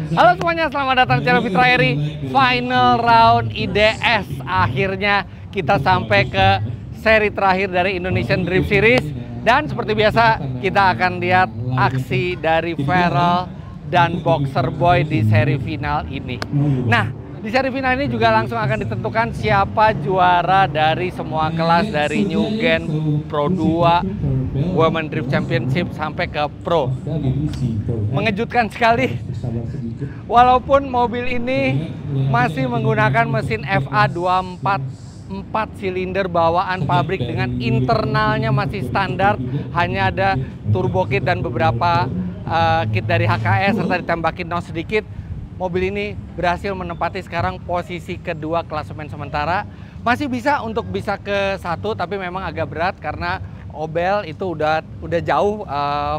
Halo semuanya, selamat datang di channel Fitra Eri. Final round IDS. Akhirnya kita sampai ke seri terakhir dari Indonesian Drift Series. Dan seperti biasa, kita akan lihat aksi dari Feral dan Boxer Boy di seri final ini. Nah, di seri final ini juga langsung akan ditentukan siapa juara dari semua kelas, dari New Gen, Pro 2, Women Drift Championship sampai ke Pro. Mengejutkan sekali, walaupun mobil ini masih menggunakan mesin FA 24 4 silinder bawaan pabrik dengan internalnya masih standar, hanya ada turbo kit dan beberapa kit dari HKS serta ditembakin nos sedikit. Mobil ini berhasil menempati sekarang posisi kedua klasemen sementara. Masih bisa untuk bisa ke satu, tapi memang agak berat karena Obel itu udah jauh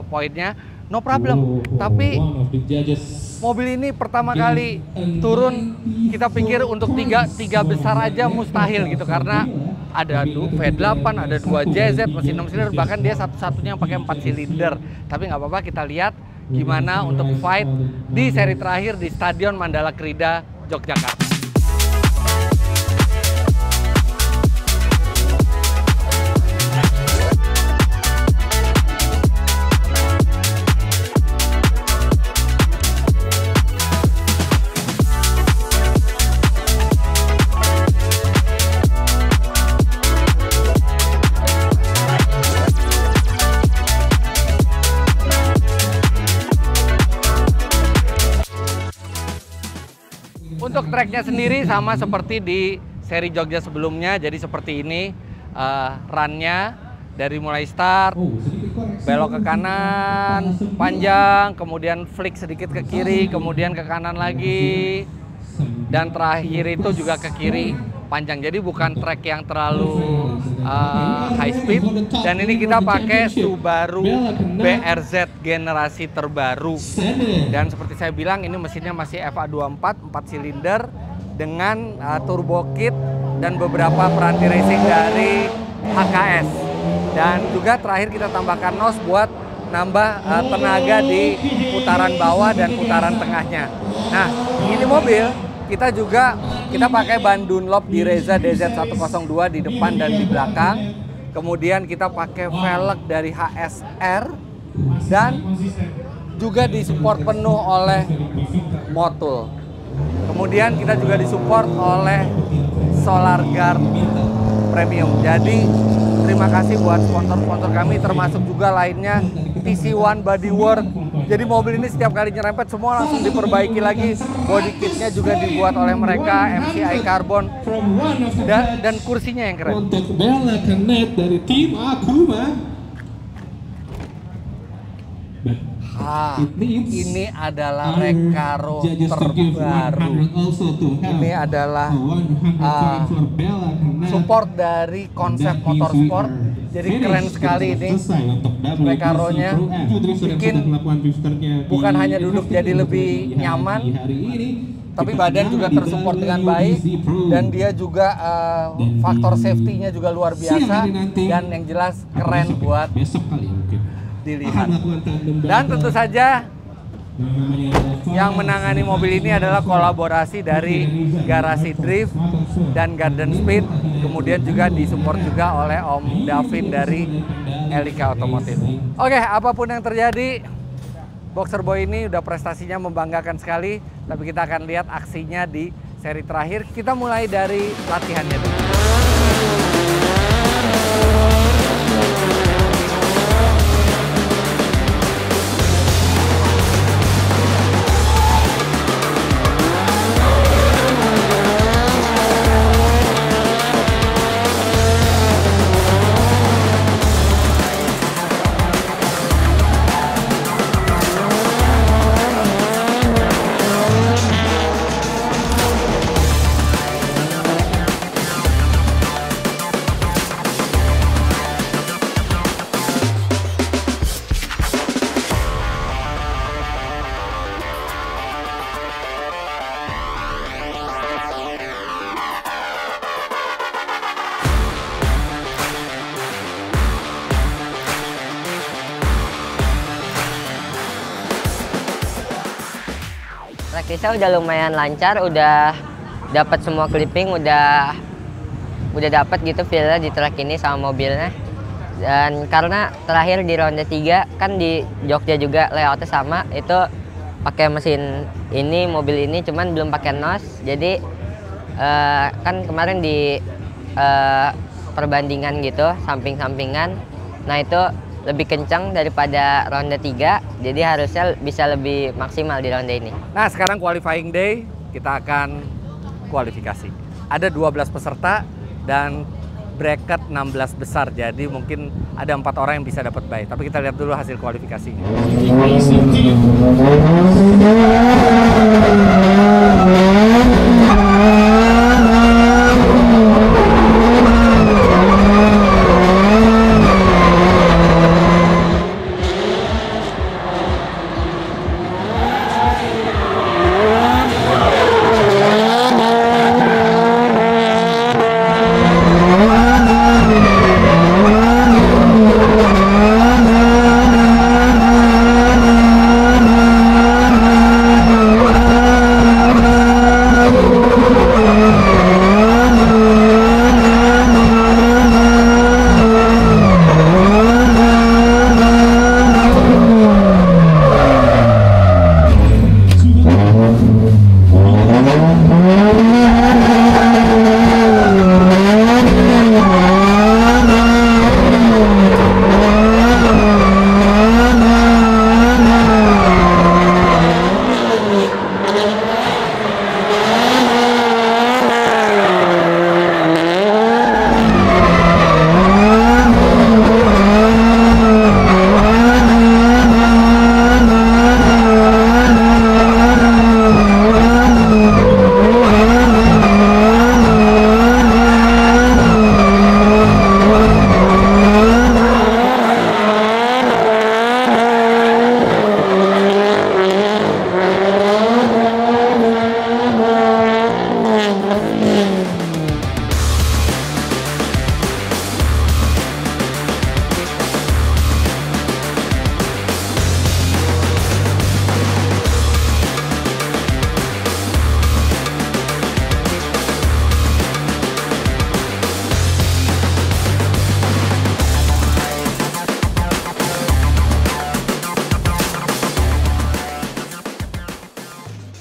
poinnya. No problem. Tapi mobil ini pertama kali turun, kita pikir untuk tiga besar aja mustahil gitu, karena ada V8, ada 2 JZ, mesin 6 silinder, bahkan dia satu-satunya yang pakai 4 silinder. Tapi nggak apa-apa, kita lihat gimana untuk fight di seri terakhir di Stadion Mandala Krida, Yogyakarta. Untuk tracknya sendiri sama seperti di seri Jogja sebelumnya, jadi seperti ini runnya dari mulai start, belok ke kanan, panjang, kemudian flick sedikit ke kiri, kemudian ke kanan lagi, dan terakhir itu juga ke kiri panjang. Jadi bukan track yang terlalu high speed, dan ini kita pakai Subaru BRZ generasi terbaru. Dan seperti saya bilang, ini mesinnya masih FA 24 4 silinder dengan turbo kit dan beberapa peranti racing dari HKS. Dan juga terakhir kita tambahkan nos buat nambah tenaga di putaran bawah dan putaran tengahnya. Nah, ini mobil kita pakai ban Dunlop di Reza DZ102 di depan dan di belakang. Kemudian kita pakai velg dari HSR dan juga disupport penuh oleh Motul. Kemudian kita juga disupport oleh Solar Guard Premium. Jadi terima kasih buat sponsor-sponsor kami, termasuk juga lainnya TC1 Bodywork. Jadi mobil ini setiap kali nyerempet semua langsung diperbaiki lagi. Body kitnya juga dibuat oleh mereka, MCI Carbon, dan kursinya yang keren. Untuk Bella Canet dari tim Akuma. Ini adalah Recaro terbaru. Ini adalah support dari konsep motorsport. Jadi keren sekali ini Recaro-nya. Bikin bukan hanya duduk jadi lebih nyaman, tapi badan juga tersupport dengan baik, dan dia juga faktor safety-nya juga luar biasa, dan yang jelas keren buat dilihat. Dan tentu saja yang menangani mobil ini adalah kolaborasi dari Garasi Drift dan Garden Speed, kemudian juga disupport juga oleh Om Davin dari Elika Otomotif. Oke, apapun yang terjadi, Boxer Boy ini udah prestasinya membanggakan sekali, tapi kita akan lihat aksinya di seri terakhir. Kita mulai dari latihannya dulu. Praktisnya udah lumayan lancar, udah dapat semua clipping, udah dapat gitu feel-nya di track ini sama mobilnya. Dan karena terakhir di ronde 3 kan di Jogja juga layoutnya sama, itu pakai mesin ini, mobil ini, cuman belum pakai nos. Jadi kan kemarin di perbandingan gitu, samping-sampingan. Nah itu lebih kencang daripada ronde 3, jadi harusnya bisa lebih maksimal di ronde ini. Nah sekarang qualifying day, kita akan kualifikasi. Ada 12 peserta dan bracket 16 besar, jadi mungkin ada 4 orang yang bisa dapat bye. Tapi kita lihat dulu hasil kualifikasinya. Racing Team.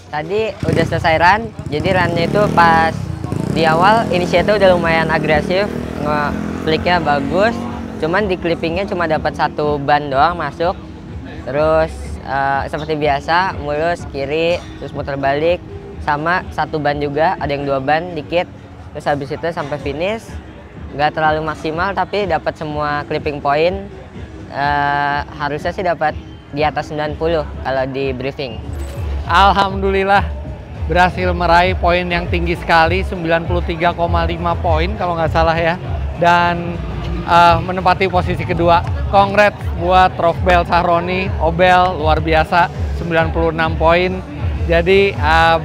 Tadi udah selesai run, jadi runnya itu pas di awal inisiatif udah lumayan agresif, flicknya bagus, cuman di clippingnya cuma dapat 1 ban doang masuk. Terus seperti biasa mulus kiri, terus muter balik, sama 1 ban juga, ada yang 2 ban dikit. Terus habis itu sampai finish, nggak terlalu maksimal tapi dapat semua clipping point. Harusnya sih dapat di atas 90 kalau di briefing. Alhamdulillah berhasil meraih poin yang tinggi sekali, 93,5 poin kalau nggak salah ya, dan menempati posisi kedua. Congrats buat Rofbel Sahroni, Obel luar biasa 96 poin. Jadi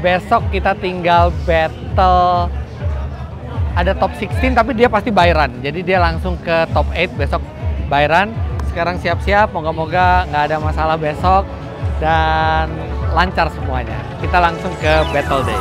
besok kita tinggal battle, ada top 16 tapi dia pasti by run, jadi dia langsung ke top 8 besok by run. Sekarang siap-siap, moga-moga nggak ada masalah besok dan lancar semuanya. Kita langsung ke battle day.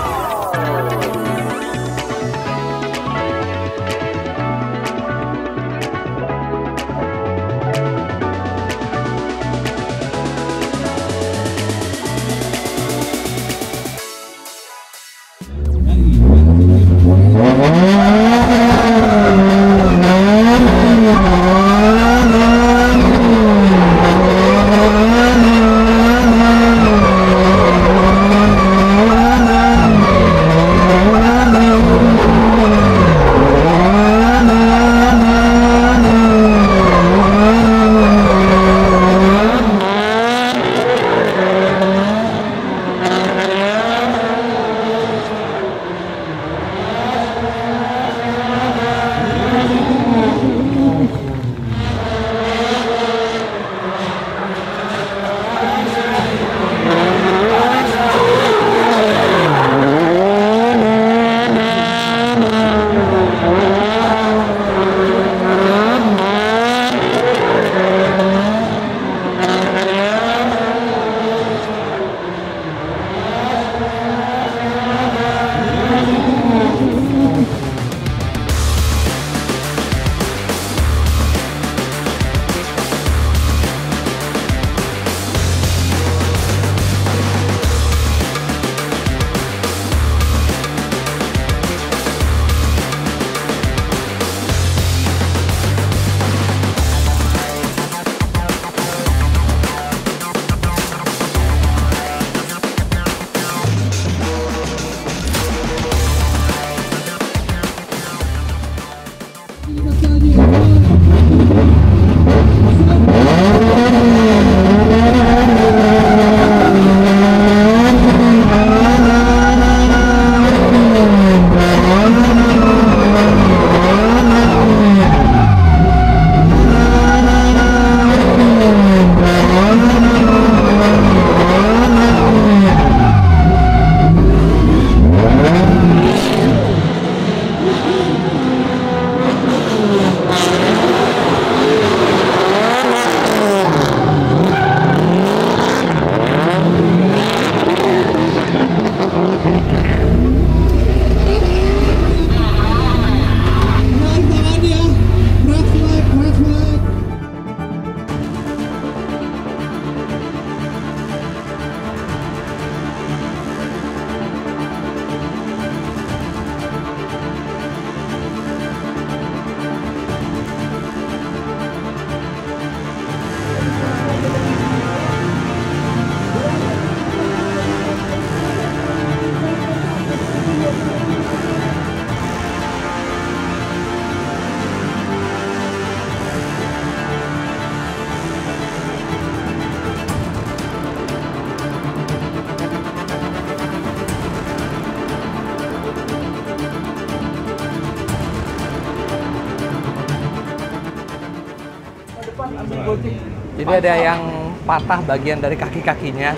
Jadi ada yang patah bagian dari kaki-kakinya.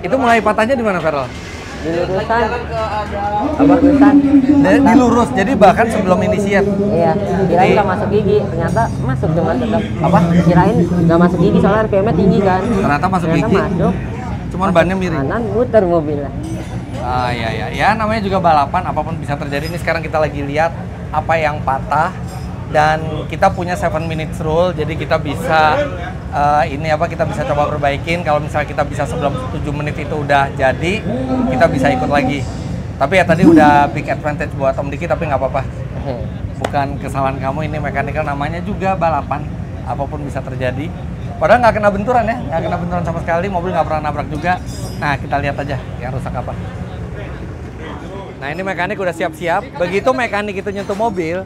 Itu mulai patahnya di mana, Ferel? Di lurusan. Apa? Di lurus. Jadi bahkan sebelum inisiat. Iya, kirain nggak masuk gigi, ternyata masuk cuman tetap. Apa? Kirain nggak masuk gigi soalnya RPM-nya tinggi kan. Ternyata masuk gigi. Masuk. Cuman bannya miring. Kanan muter mobilnya. Ah iya. Ya namanya juga balapan, apapun bisa terjadi. Ini sekarang kita lagi lihat apa yang patah dan kita punya 7 minutes rule. Jadi kita bisa kita bisa coba perbaikin. Kalau misalnya kita bisa sebelum 7 menit itu udah jadi, kita bisa ikut lagi. Tapi ya tadi udah big advantage buat Om Diki, tapi nggak apa-apa. Bukan kesalahan kamu, ini mechanical, namanya juga balapan. Apapun bisa terjadi. Padahal nggak kena benturan ya, nggak kena benturan sama sekali, mobil nggak pernah nabrak juga. Nah kita lihat aja yang rusak apa. Nah ini mekanik udah siap-siap. Begitu mekanik itu nyentuh mobil,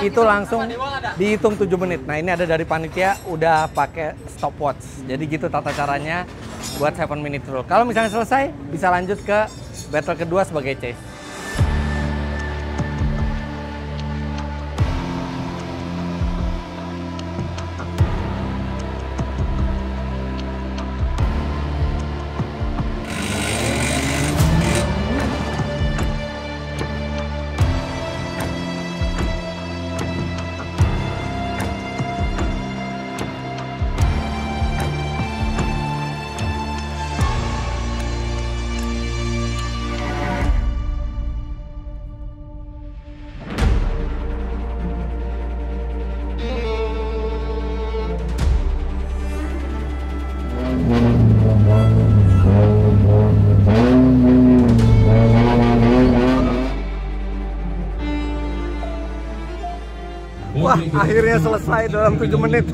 itu langsung dihitung 7 menit. Nah ini ada dari panitia udah pakai stopwatch. Jadi gitu tata caranya buat 7 minute rule. Kalau misalnya selesai, bisa lanjut ke battle kedua sebagai chase. Wah, akhirnya selesai dalam 7 menit.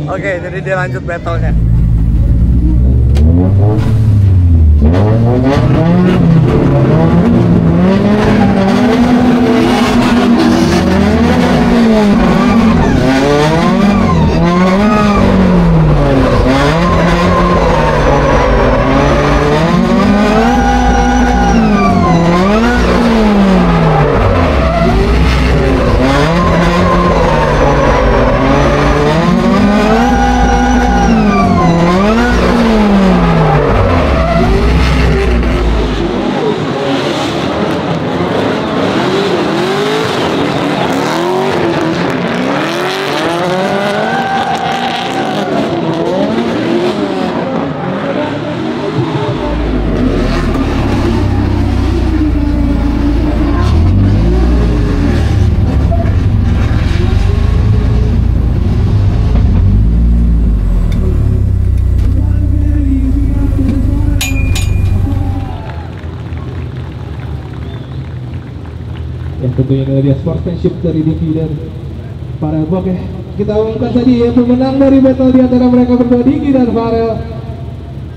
Oke, jadi dia lanjut battle-nya. Yang tentunya ini dia sportsmanship dari Diki dan Farel. Oke, kita umumkan tadi ya pemenang dari battle di antara mereka berdua, Diki dan Farel.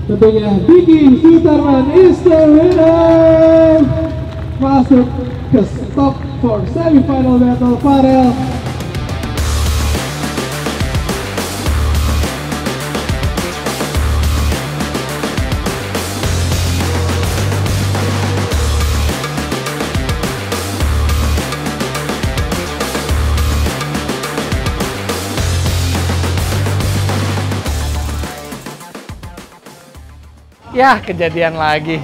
Tentunya Diki Sutarman is the winner. Masuk ke stop for semifinal battle Farel. Ya, kejadian lagi.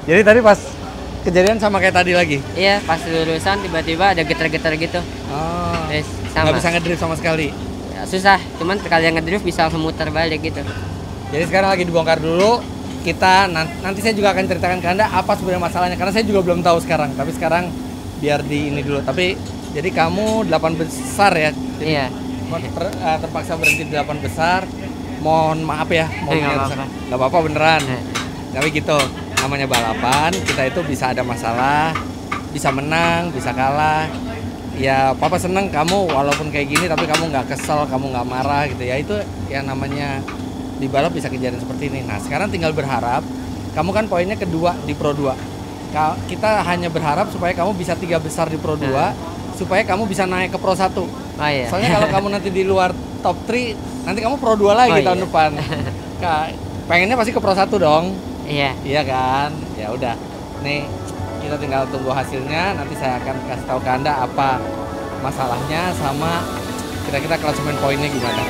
Jadi tadi pas kejadian sama kayak tadi lagi? Iya, pas lulusan tiba-tiba ada getar-getar gitu. Oh, Terus sama. nggak bisa ngedrift sama sekali? Ya, susah, cuman sekali yang ngedrift bisa langsung muter balik gitu. Jadi sekarang lagi dibongkar dulu. Kita nanti saya juga akan ceritakan ke Anda apa sebenarnya masalahnya. Karena saya juga belum tahu sekarang. Tapi sekarang biar di ini dulu. Tapi jadi kamu 8 besar ya? Jadi, Iya. Terpaksa berhenti di 8 besar. Mohon maaf ya, nggak apa-apa beneran. Tapi gitu, namanya balapan, kita itu bisa ada masalah, bisa menang, bisa kalah. Ya papa seneng kamu walaupun kayak gini, tapi kamu nggak kesel, kamu nggak marah gitu ya. Itu yang namanya di balap bisa kejadian seperti ini. Nah sekarang tinggal berharap, kamu kan poinnya kedua di Pro 2. Kita hanya berharap supaya kamu bisa 3 besar di Pro 2, supaya kamu bisa naik ke Pro 1. Oh, iya. Soalnya kalau kamu nanti di luar top 3, nanti kamu Pro 2 lagi tahun depan. Pengennya pasti ke Pro 1 dong. Iya. Iya kan? Ya udah. Nih, kita tinggal tunggu hasilnya. Nanti saya akan kasih tahu ke Anda apa masalahnya sama kira-kira klasemen poinnya gimana.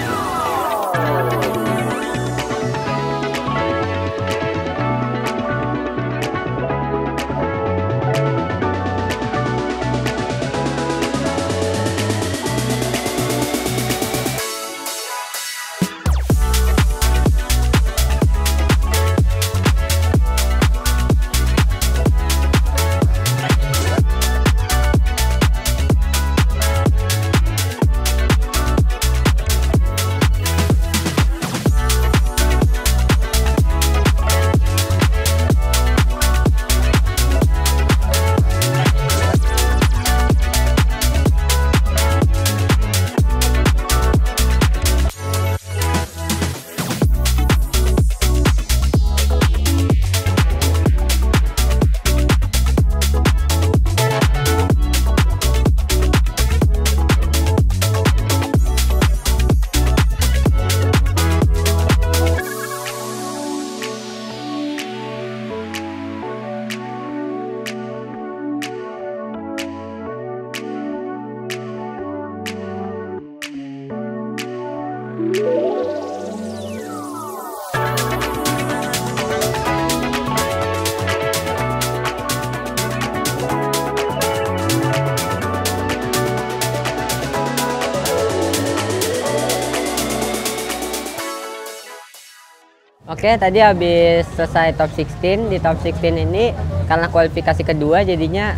Oke, tadi habis selesai top 16. Di top 16 ini karena kualifikasi kedua jadinya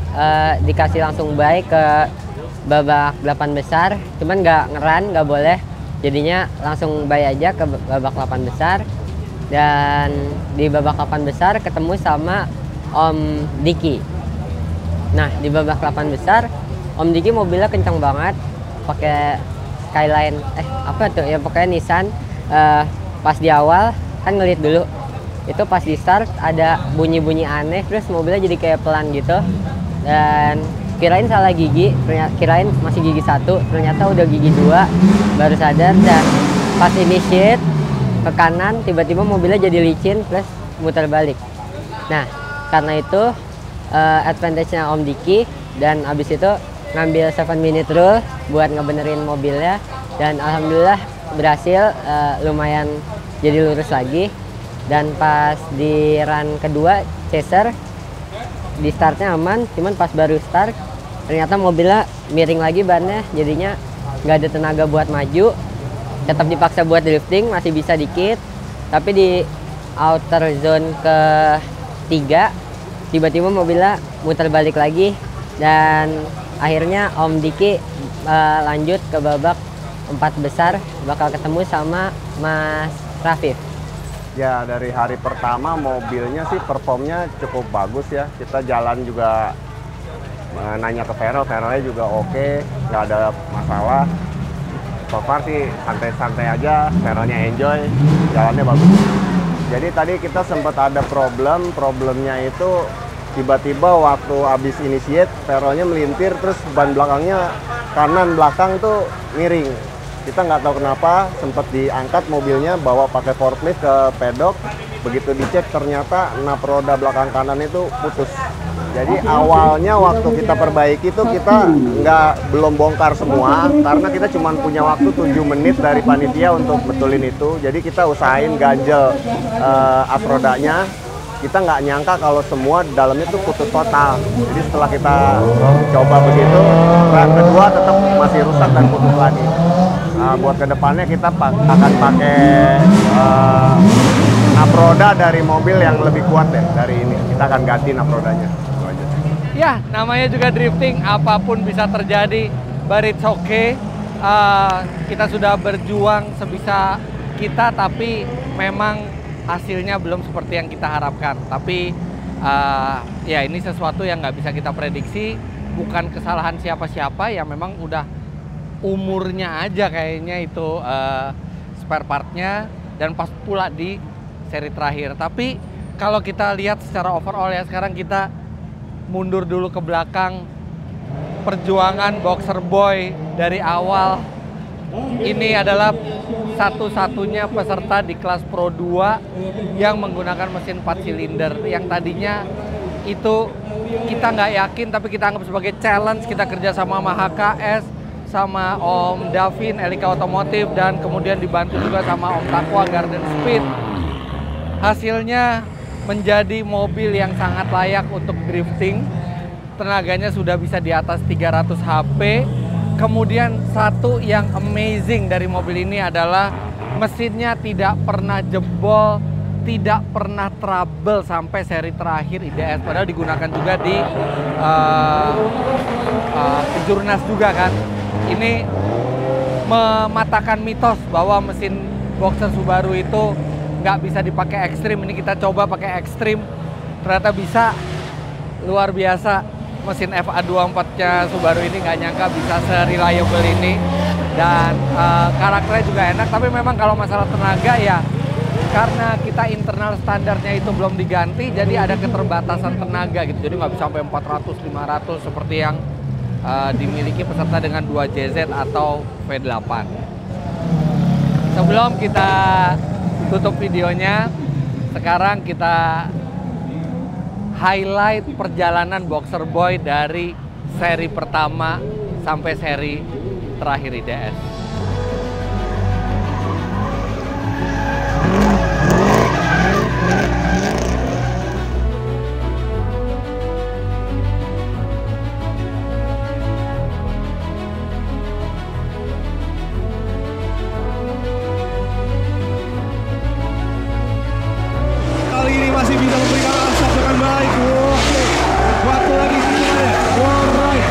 dikasih langsung bye ke babak 8 besar. Cuman nggak ngeran, nggak boleh. Jadinya langsung bye aja ke babak 8 besar. Dan di babak 8 besar ketemu sama Om Diki. Nah, di babak 8 besar Om Diki mobilnya kencang banget, pakai Skyline, apa tuh ya, pokoknya Nissan. Pas di awal kan ngelit dulu, itu pas di start ada bunyi-bunyi aneh, terus mobilnya jadi kayak pelan gitu, dan kirain salah gigi, kirain masih gigi 1, ternyata udah gigi 2, baru sadar. Dan pas initiate ke kanan tiba-tiba mobilnya jadi licin plus muter balik. Nah, karena itu advantage-nya Om Diki, dan abis itu ngambil 7 minute rule buat ngebenerin mobilnya, dan alhamdulillah berhasil, lumayan jadi lurus lagi. Dan pas di run kedua chaser di startnya aman, cuman pas baru start ternyata mobilnya miring lagi bannya, jadinya nggak ada tenaga buat maju, tetap dipaksa buat drifting, masih bisa dikit. Tapi di outer zone ke-3 tiba-tiba mobilnya muter balik lagi, dan akhirnya Om Diki lanjut ke babak 4 besar, bakal ketemu sama Mas Rafif. Ya, dari hari pertama mobilnya sih performnya cukup bagus ya. Kita jalan juga nanya ke Vero-nya juga oke, nggak ada masalah. So far sih santai-santai aja, Vero-nya enjoy, jalannya bagus. Jadi tadi kita sempat ada problemnya itu tiba-tiba waktu habis initiate, Vero-nya melintir, terus ban belakangnya kanan belakang tuh miring. Kita nggak tahu kenapa, sempat diangkat mobilnya, bawa pakai forklift ke pedok. Begitu dicek ternyata nap roda belakang kanan itu putus. Jadi awalnya waktu kita perbaiki itu kita belum bongkar semua, karena kita cuma punya waktu 7 menit dari panitia untuk betulin itu. Jadi kita usahain ganjel as rodanya. Kita nggak nyangka kalau semua dalamnya tuh putus total. Jadi setelah kita coba begitu, run kedua tetap masih rusak dan putus lagi. Buat kedepannya kita akan pakai nap roda dari mobil yang lebih kuat deh dari ini. Kita akan ganti nap rodanya. Ya, namanya juga drifting, apapun bisa terjadi, but it's okay. Kita sudah berjuang sebisa kita, tapi memang hasilnya belum seperti yang kita harapkan. Tapi ya ini sesuatu yang nggak bisa kita prediksi, bukan kesalahan siapa-siapa, ya memang udah umurnya aja kayaknya itu spare partnya, dan pas pula di seri terakhir. Tapi kalau kita lihat secara overall ya, sekarang kita mundur dulu ke belakang, perjuangan Boxer Boy dari awal. Ini adalah satu-satunya peserta di kelas Pro 2 yang menggunakan mesin 4 silinder. Yang tadinya itu kita nggak yakin, tapi kita anggap sebagai challenge. Kita kerja sama HKS, sama Om Davin Elika Otomotif dan kemudian dibantu juga sama Om Takwa Garden Speed. Hasilnya menjadi mobil yang sangat layak untuk drifting. Tenaganya sudah bisa di atas 300 HP. Kemudian satu yang amazing dari mobil ini adalah mesinnya tidak pernah jebol, tidak pernah trouble sampai seri terakhir IDS. Padahal digunakan juga di Kejurnas juga kan. Ini mematahkan mitos bahwa mesin boxer Subaru itu nggak bisa dipakai ekstrim. Ini kita coba pakai ekstrim, ternyata bisa. Luar biasa, mesin FA24-nya Subaru ini nggak nyangka bisa se-reliable ini. Dan karakternya juga enak, tapi memang kalau masalah tenaga ya, karena kita internal standarnya itu belum diganti, jadi ada keterbatasan tenaga gitu. Jadi nggak bisa sampai 400-500 seperti yang dimiliki peserta dengan 2JZ atau V8. Sebelum kita tutup videonya, sekarang kita highlight perjalanan Boxer Boy dari seri pertama sampai seri terakhir IDS. Kali ini masih bisa memberikan asap dengan baik. Oke, waktu lagi semuanya. Alright.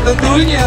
Tentunya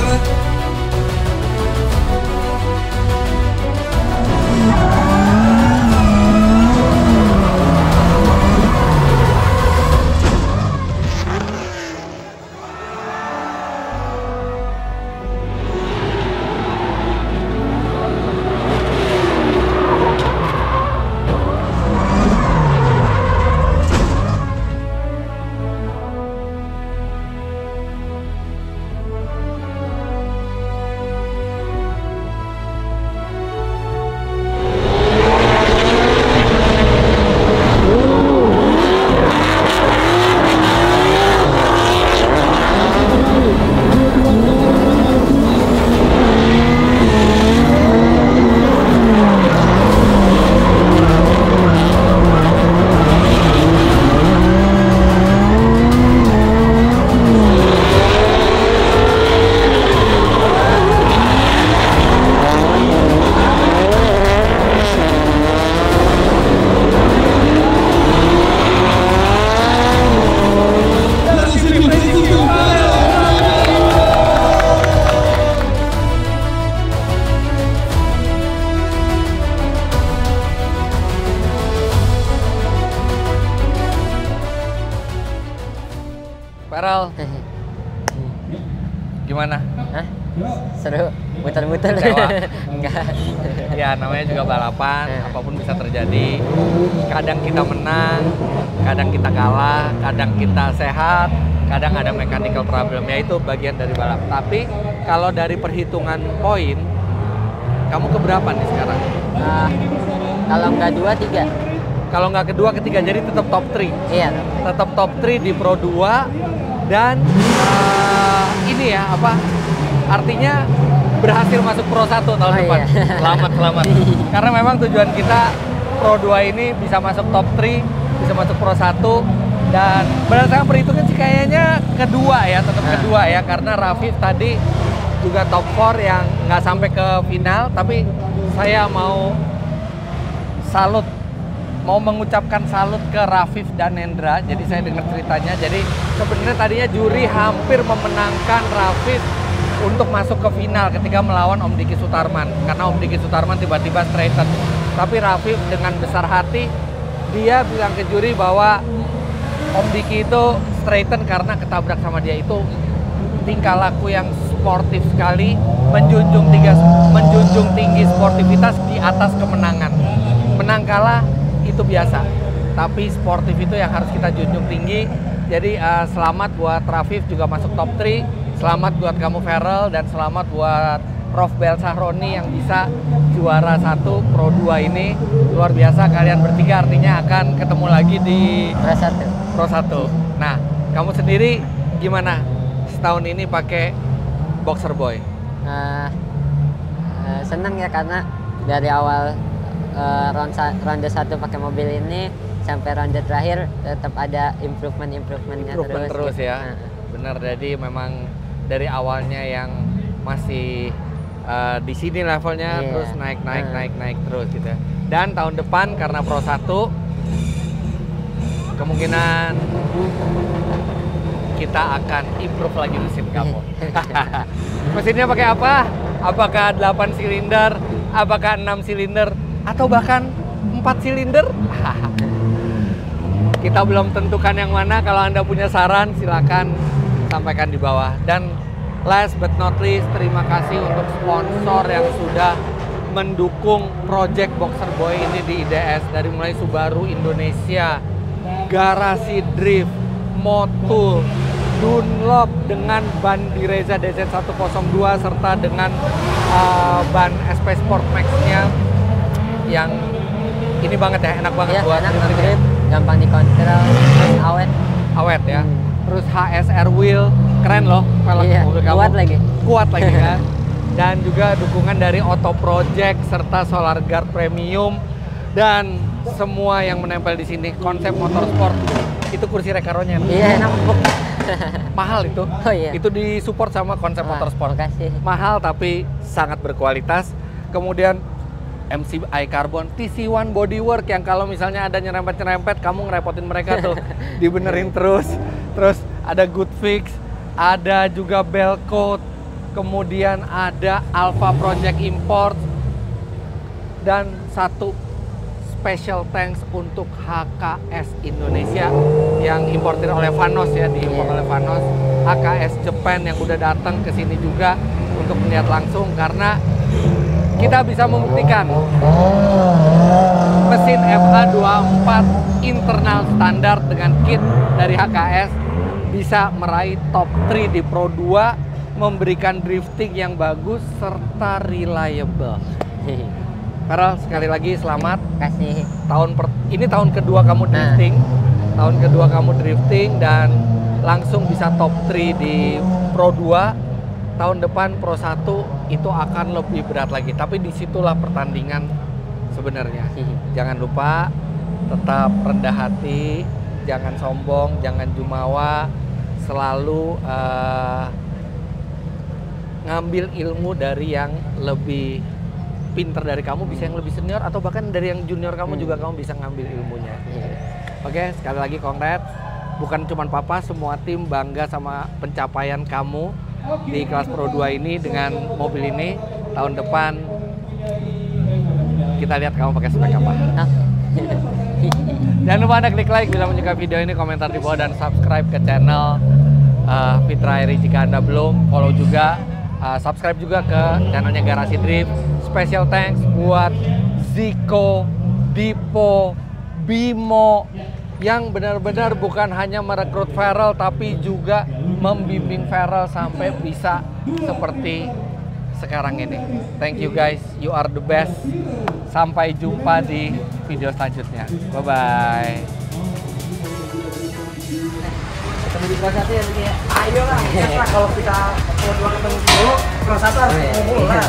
Farel, gimana? Hah? Seru, muter-muter. Kecewa? Enggak. Ya namanya juga balapan, apapun bisa terjadi. Kadang kita menang, kadang kita kalah, kadang kita sehat, kadang ada mechanical problem. Ya itu bagian dari balap. Tapi kalau dari perhitungan poin, kamu keberapa nih sekarang? Kalau nggak 2, 3. Kalau nggak kedua, ketiga, jadi tetap top 3. Iya. Tetap top 3 di Pro 2 dan ini ya apa? Artinya berhasil masuk Pro 1 tahun depan. Iya. Selamat. Karena memang tujuan kita Pro 2 ini bisa masuk top 3, bisa masuk Pro 1 dan berdasarkan perhitungan sih kayaknya kedua ya, tetap kedua ya karena Rafif tadi juga top 4 yang nggak sampai ke final, tapi saya mau salut mau mengucapkan salut ke Rafif dan Nendra. Jadi saya dengar ceritanya. Jadi sebenarnya tadinya juri hampir memenangkan Rafif untuk masuk ke final ketika melawan Om Diki Sutarman. Karena Om Diki Sutarman tiba-tiba straighten. Tapi Rafif dengan besar hati, dia bilang ke juri bahwa Om Diki itu straighten karena ketabrak sama dia. Itu tingkah laku yang sportif sekali, menjunjung tinggi sportivitas di atas kemenangan. Menang kalah itu biasa, tapi sportif itu yang harus kita junjung tinggi. Jadi selamat buat Rafif juga masuk top 3, selamat buat kamu Feral, dan selamat buat Prof Bel Sahroni yang bisa juara 1 Pro 2 ini. Luar biasa, kalian bertiga artinya akan ketemu lagi di Pro 1. Nah, kamu sendiri gimana setahun ini pakai Boxer Boy? Senang ya, karena dari awal ronde 1 pakai mobil ini sampai ronde terakhir tetap ada improvementnya terus gitu. Ya. Benar, jadi memang dari awalnya yang masih di sini levelnya, terus naik terus gitu. Dan tahun depan karena Pro 1 kemungkinan kita akan improve lagi mesin kamu. Mesinnya pakai apa? Apakah 8 silinder? Apakah 6 silinder? Atau bahkan 4 silinder? Kita belum tentukan yang mana. Kalau Anda punya saran, silakan sampaikan di bawah. Dan last but not least, terima kasih untuk sponsor yang sudah mendukung project Boxer Boy ini di IDS. Dari mulai Subaru Indonesia, Garasi Drift, Motul, Dunlop dengan ban Direza DZ102 serta dengan ban SP Sport Max-nya yang ini banget ya, enak banget buat grip, gampang dikontrol, awet ya. Terus HSR wheel, keren loh velg mobil kamu. Kuat lagi kan. Dan juga dukungan dari Auto Project serta Solar Guard Premium dan semua yang menempel di sini. Konsep motorsport itu kursi Recaro-nya. Iya, enak. Mahal itu. Oh, iya. Itu disupport sama konsep motorsport. Makasih. Mahal tapi sangat berkualitas. Kemudian MCI Carbon, TC1 Bodywork yang kalau misalnya ada nyerempet-nyerempet kamu ngerepotin mereka tuh dibenerin terus. Terus ada Good Fix, ada juga Bell Coat, kemudian ada Alpha Project Import, dan satu special thanks untuk HKS Indonesia yang importir oleh Vanos ya, diimpor oleh Vanos. HKS Japan yang udah datang ke sini juga untuk melihat langsung, karena kita bisa membuktikan mesin FH24 internal standar dengan kit dari HKS bisa meraih top 3 di Pro 2, memberikan drifting yang bagus serta reliable. Feral, sekali lagi selamat. Kasih. Ini tahun kedua kamu drifting. Tahun kedua kamu drifting dan langsung bisa top 3 di Pro 2. Tahun depan Pro 1 itu akan lebih berat lagi. Tapi disitulah pertandingan sebenarnya. Jangan lupa tetap rendah hati, jangan sombong, jangan jumawa. Selalu ngambil ilmu dari yang lebih pinter dari kamu, bisa yang lebih senior, atau bahkan dari yang junior kamu juga kamu bisa ngambil ilmunya. Oke, sekali lagi congrats. Bukan cuma papa, semua tim bangga sama pencapaian kamu di kelas Pro 2 ini dengan mobil ini. Tahun depan kita lihat kamu pakai spek apa. Jangan lupa Anda klik like bila menyukai video ini, komentar di bawah, dan subscribe ke channel Fitra Eri jika Anda belum. Follow juga, subscribe juga ke channelnya Garasi Drift. Special thanks buat Ziko, Dipo, Bimo yang benar-benar bukan hanya merekrut Feral tapi juga membimbing Feral sampai bisa seperti sekarang ini. Thank you guys, you are the best. Sampai jumpa di video selanjutnya. Bye bye. Ketemu di Pro 1 ya, ya. Ayolah, kalau kita Pro 2 ketemu dulu, Pro 1 harus ketemu lah.